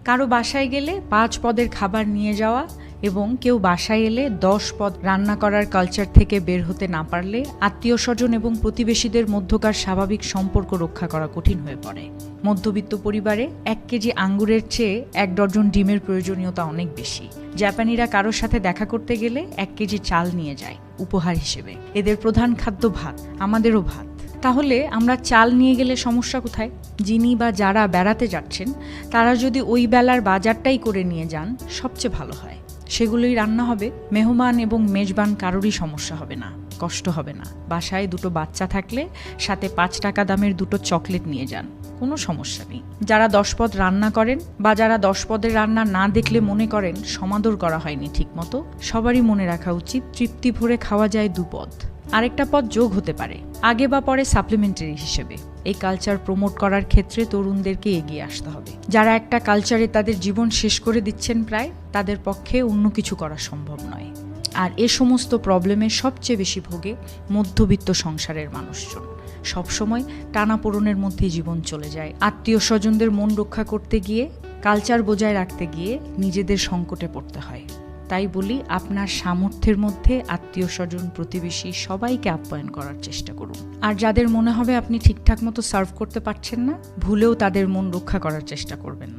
কারো বাসায় গেলে 5 পদের খাবার নিয়ে যাওয়া এবং কেউ বাসায় এলে 10 পদ রান্না করার কালচার থেকে বের হতে না পারলে আত্মীয় স্বজন এবং প্রতিবেশীদের মধ্যকার স্বাভাবিক সম্পর্ক রক্ষা করা কঠিন হয়ে পড়ে। মধ্যবিত্ত পরিবারে 1 কেজি আঙ্গুরের চেয়ে 1 ডজন ডিমের প্রয়োজনীয়তা অনেক বেশি। জাপানিরা কারোর সাথে দেখা করতে গেলে 1 কেজি চাল নিয়ে যায় উপহার হিসেবে। এদের প্রধান খাদ্য ভাত, আমাদেরও ভাত। তাহলে আমরা চাল নিয়ে গেলে সমস্যা কোথায়? যিনি বা যারা বেড়াতে যাচ্ছেন তারা যদি ওই বেলার বাজারটাই করে নিয়ে যান সবচেয়ে ভালো হয়। সেগুলোই রান্না হবে। মেহমান এবং মেজবান কারোরই সমস্যা হবে না, কষ্ট হবে না। বাসায় 2 বাচ্চা থাকলে সাথে 5 টাকা দামের 2 চকলেট নিয়ে যান, কোনো সমস্যা নেই। যারা 10 পদ রান্না করেন বা যারা 10 পদের রান্না না দেখলে মনে করেন সমাদর করা হয়নি ঠিকমতো, সবারই মনে রাখা উচিত তৃপ্তি ভরে খাওয়া যায় 2 পদ। আরেকটা পদ যোগ হতে পারে আগে বা পরে সাপ্লিমেন্টারি হিসেবে। এই কালচার প্রমোট করার ক্ষেত্রে তরুণদেরকে এগিয়ে আসতে হবে। যারা একটা কালচারে তাদের জীবন শেষ করে দিচ্ছেন প্রায়, তাদের পক্ষে অন্য কিছু করা সম্ভব নয়। আর এ সমস্ত প্রবলেমে সবচেয়ে বেশি ভোগে মধ্যবিত্ত সংসারের মানুষজন। সবসময় টানাপোড়েনের মধ্যেই জীবন চলে যায়। আত্মীয় স্বজনদের মন রক্ষা করতে গিয়ে, কালচার বজায় রাখতে গিয়ে নিজেদের সংকটে পড়তে হয়। তাই বলি, আপনার সামর্থ্যের মধ্যে আত্মীয় স্বজন, প্রতিবেশী সবাইকে আপ্যায়ন করার চেষ্টা করুন। আর যাদের মনে হবে আপনি ঠিকঠাক মতো সার্ভ করতে পারছেন না, ভুলেও তাদের মন রক্ষা করার চেষ্টা করবেন না।